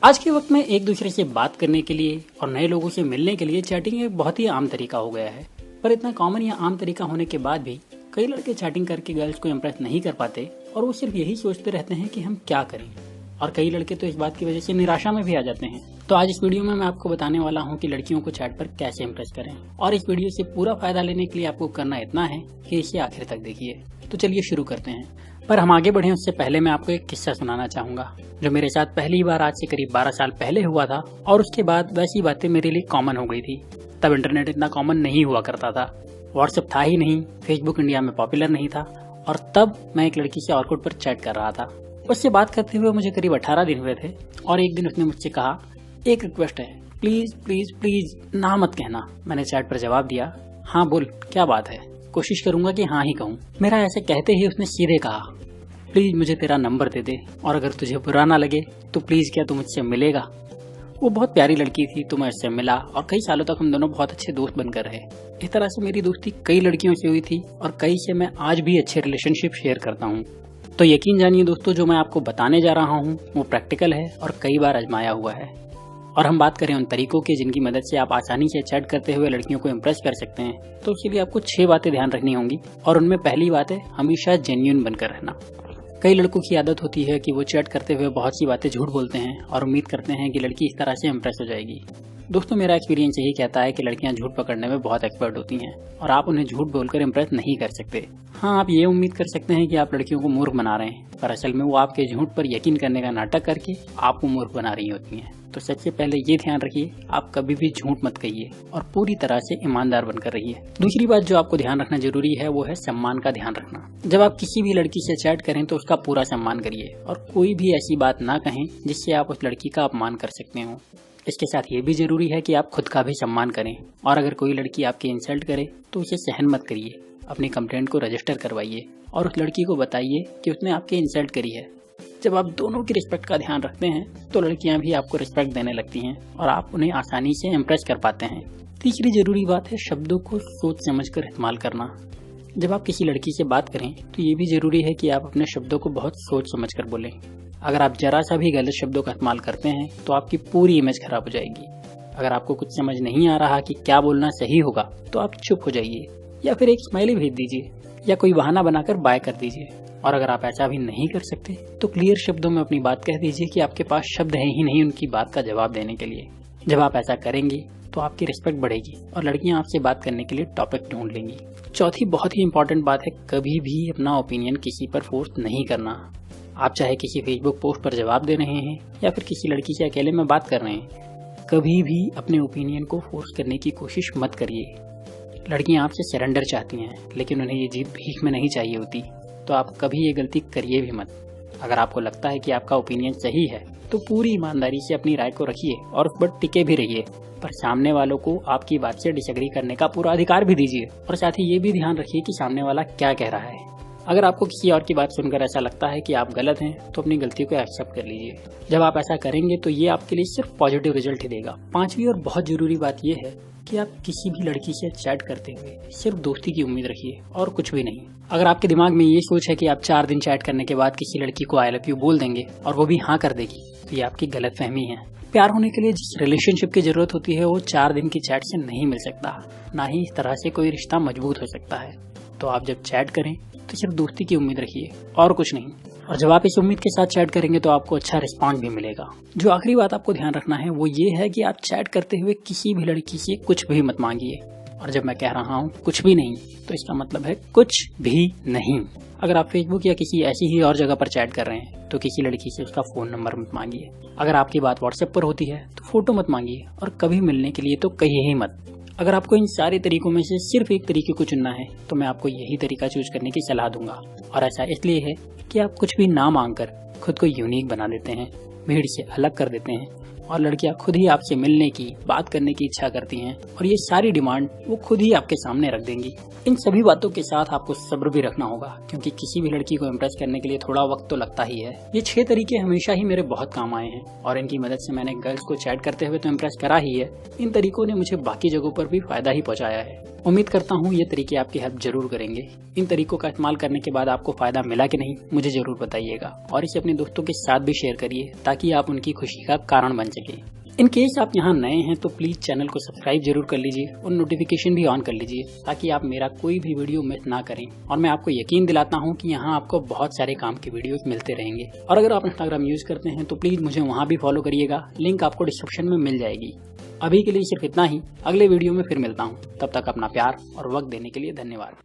आज के वक्त में एक दूसरे से बात करने के लिए और नए लोगों से मिलने के लिए चैटिंग एक बहुत ही आम तरीका हो गया है। पर इतना कॉमन या आम तरीका होने के बाद भी कई लड़के चैटिंग करके गर्ल्स को इम्प्रेस नहीं कर पाते और वो सिर्फ यही सोचते रहते हैं कि हम क्या करें। और कई लड़के तो इस बात की वजह से निराशा में भी आ जाते हैं। तो आज इस वीडियो में मैं आपको बताने वाला हूँ कि लड़कियों को चैट पर कैसे इम्प्रेस करें। और इस वीडियो से पूरा फायदा लेने के लिए आपको करना इतना है कि इसे आखिर तक देखिए। तो चलिए शुरू करते हैं। पर हम आगे बढ़े उससे पहले मैं आपको एक किस्सा सुनाना चाहूंगा जो मेरे साथ पहली बार आज से करीब 12 साल पहले हुआ था। और उसके बाद वैसी बातें मेरे लिए कॉमन हो गई थी। तब इंटरनेट इतना कॉमन नहीं हुआ करता था, व्हाट्सएप था ही नहीं, फेसबुक इंडिया में पॉपुलर नहीं था। और तब मैं एक लड़की से ऑर्कुट पर चैट कर रहा था। उससे बात करते हुए मुझे करीब 18 दिन हुए थे। और एक दिन उसने मुझसे कहा, एक रिक्वेस्ट है, प्लीज प्लीज प्लीज ना मत कहना। मैंने चैट पर जवाब दिया, हाँ बोल, क्या बात है। कोशिश करूंगा कि हाँ ही कहूँ। मेरा ऐसे कहते ही उसने सीधे कहा, प्लीज मुझे तेरा नंबर दे दे, और अगर तुझे बुरा ना लगे तो प्लीज क्या तू मुझसे मिलेगा। वो बहुत प्यारी लड़की थी तो मैं उससे मिला और कई सालों तक हम दोनों बहुत अच्छे दोस्त बनकर रहे। इस तरह से मेरी दोस्ती कई लड़कियों से हुई थी और कई से मैं आज भी अच्छे रिलेशनशिप शेयर करता हूँ। तो यकीन जानिए दोस्तों, जो मैं आपको बताने जा रहा हूँ वो प्रैक्टिकल है और कई बार आजमाया हुआ है। और हम बात करें उन तरीकों की जिनकी मदद से आप आसानी से चैट करते हुए लड़कियों को इम्प्रेस कर सकते हैं, तो उसके लिए आपको 6 बातें ध्यान रखनी होंगी। और उनमें पहली बात है हमेशा जेन्युइन बनकर रहना। कई लड़कों की आदत होती है कि वो चैट करते हुए बहुत सी बातें झूठ बोलते हैं और उम्मीद करते हैं कि लड़की इस तरह से इम्प्रेस हो जाएगी। दोस्तों, मेरा एक्सपीरियंस यही कहता है कि लड़कियां झूठ पकड़ने में बहुत एक्सपर्ट होती हैं और आप उन्हें झूठ बोलकर इम्प्रेस नहीं कर सकते। हाँ, आप ये उम्मीद कर सकते हैं कि आप लड़कियों को मूर्ख बना रहे हैं, पर असल में वो आपके झूठ पर यकीन करने का नाटक करके आपको मूर्ख बना रही होती हैं। तो सबसे पहले ये ध्यान रखिए, आप कभी भी झूठ मत कहिए और पूरी तरह से ईमानदार बनकर रहिए। दूसरी बात जो आपको ध्यान रखना जरूरी है वो है सम्मान का ध्यान रखना। जब आप किसी भी लड़की से चैट करें तो उसका पूरा सम्मान करिए और कोई भी ऐसी बात ना कहें जिससे आप उस लड़की का अपमान कर सकते हो। इसके साथ ये भी जरूरी है कि आप खुद का भी सम्मान करें और अगर कोई लड़की आपकी इंसल्ट करे तो उसे सहन मत करिए। अपनी कंप्लेंट को रजिस्टर करवाइए और उस लड़की को बताइए कि उसने आपकी इंसल्ट करी है। जब आप दोनों की रिस्पेक्ट का ध्यान रखते हैं तो लड़कियां भी आपको रिस्पेक्ट देने लगती हैं और आप उन्हें आसानी से इम्प्रेस कर पाते हैं। तीसरी जरूरी बात है शब्दों को सोच समझकर इस्तेमाल करना। जब आप किसी लड़की से बात करें तो ये भी जरूरी है कि आप अपने शब्दों को बहुत सोच समझकर बोलें। अगर आप जरा सा भी गलत शब्दों का इस्तेमाल करते हैं तो आपकी पूरी इमेज खराब हो जाएगी। अगर आपको कुछ समझ नहीं आ रहा कि क्या बोलना सही होगा तो आप चुप हो जाइए या फिर एक स्माइली भेज दीजिए या कोई बहाना बनाकर बाय कर दीजिए। और अगर आप ऐसा भी नहीं कर सकते तो क्लियर शब्दों में अपनी बात कह दीजिए कि आपके पास शब्द है ही नहीं उनकी बात का जवाब देने के लिए। जब आप ऐसा करेंगे तो आपकी रिस्पेक्ट बढ़ेगी और लड़कियां आपसे बात करने के लिए टॉपिक ढूंढ लेंगी। चौथी बहुत ही इंपॉर्टेंट बात है, कभी भी अपना ओपिनियन किसी पर फोर्स नहीं करना। आप चाहे किसी फेसबुक पोस्ट पर जवाब दे रहे हैं या फिर किसी लड़की से अकेले में बात कर रहे हैं, कभी भी अपने ओपिनियन को फोर्स करने की कोशिश मत करिए। लड़कियां आपसे सरेंडर चाहती हैं लेकिन उन्हें ये जीत भीख में नहीं चाहिए होती। तो आप कभी ये गलती करिए भी मत। अगर आपको लगता है कि आपका ओपिनियन सही है तो पूरी ईमानदारी से अपनी राय को रखिए और उस पर टिके भी रहिए, पर सामने वालों को आपकी बात से डिसएग्री करने का पूरा अधिकार भी दीजिए। और साथ ही ये भी ध्यान रखिए कि सामने वाला क्या कह रहा है। अगर आपको किसी और की बात सुनकर ऐसा लगता है कि आप गलत हैं तो अपनी गलती को एक्सेप्ट कर लीजिए। जब आप ऐसा करेंगे तो ये आपके लिए सिर्फ पॉजिटिव रिजल्ट ही देगा। पांचवी और बहुत जरूरी बात यह है कि आप किसी भी लड़की से चैट करते हुए सिर्फ दोस्ती की उम्मीद रखिए और कुछ भी नहीं। अगर आपके दिमाग में ये सोच है कि आप 4 दिन चैट करने के बाद किसी लड़की को आई लव यू बोल देंगे और वो भी हाँ कर देगी, तो ये आपकी गलतफहमी है। प्यार होने के लिए जिस रिलेशनशिप की जरूरत होती है वो 4 दिन की चैट से नहीं मिल सकता, ना ही इस तरह से कोई रिश्ता मजबूत हो सकता है। तो आप जब चैट करें तो सिर्फ दोस्ती की उम्मीद रखिए और कुछ नहीं। और जब आप इस उम्मीद के साथ चैट करेंगे तो आपको अच्छा रिस्पॉन्स भी मिलेगा। जो आखिरी बात आपको ध्यान रखना है वो ये है कि आप चैट करते हुए किसी भी लड़की से कुछ भी मत मांगिए। और जब मैं कह रहा हूँ कुछ भी नहीं तो इसका मतलब है कुछ भी नहीं। अगर आप फेसबुक या किसी ऐसी ही और जगह पर चैट कर रहे हैं तो किसी लड़की से उसका फोन नंबर मत मांगिए। अगर आपकी बात व्हाट्सएप पर होती है तो फोटो मत मांगिए और कभी मिलने के लिए तो कहिए ही मत। अगर आपको इन सारे तरीकों में से सिर्फ एक तरीके को चुनना है तो मैं आपको यही तरीका चूज करने की सलाह दूंगा। और ऐसा इसलिए है कि आप कुछ भी ना मांगकर खुद को यूनिक बना देते हैं, भीड़ से अलग कर देते हैं और लड़कियां खुद ही आपसे मिलने की, बात करने की इच्छा करती हैं और ये सारी डिमांड वो खुद ही आपके सामने रख देंगी। इन सभी बातों के साथ आपको सब्र भी रखना होगा, क्योंकि किसी भी लड़की को इम्प्रेस करने के लिए थोड़ा वक्त तो लगता ही है। ये 6 तरीके हमेशा ही मेरे बहुत काम आए हैं और इनकी मदद से मैंने गर्ल्स को चैट करते हुए तो इम्प्रेस करा ही है, इन तरीकों ने मुझे बाकी जगहों पर भी फायदा ही पहुंचाया है। उम्मीद करता हूँ ये तरीके आपकी हेल्प जरूर करेंगे। इन तरीकों का इस्तेमाल करने के बाद आपको फायदा मिला कि नहीं, मुझे जरूर बताइएगा और इसे अपने दोस्तों के साथ भी शेयर करिए ताकि आप उनकी खुशी का कारण बन सके। इन केस आप यहाँ नए हैं तो प्लीज चैनल को सब्सक्राइब जरूर कर लीजिए और नोटिफिकेशन भी ऑन कर लीजिए ताकि आप मेरा कोई भी वीडियो मिस ना करें। और मैं आपको यकीन दिलाता हूँ कि यहाँ आपको बहुत सारे काम की वीडियोस मिलते रहेंगे। और अगर आप इंस्टाग्राम यूज करते हैं तो प्लीज मुझे वहाँ भी फॉलो करिएगा, लिंक आपको डिस्क्रिप्शन में मिल जाएगी। अभी के लिए सिर्फ इतना ही, अगले वीडियो में फिर मिलता हूँ। तब तक अपना प्यार और वक्त देने के लिए धन्यवाद।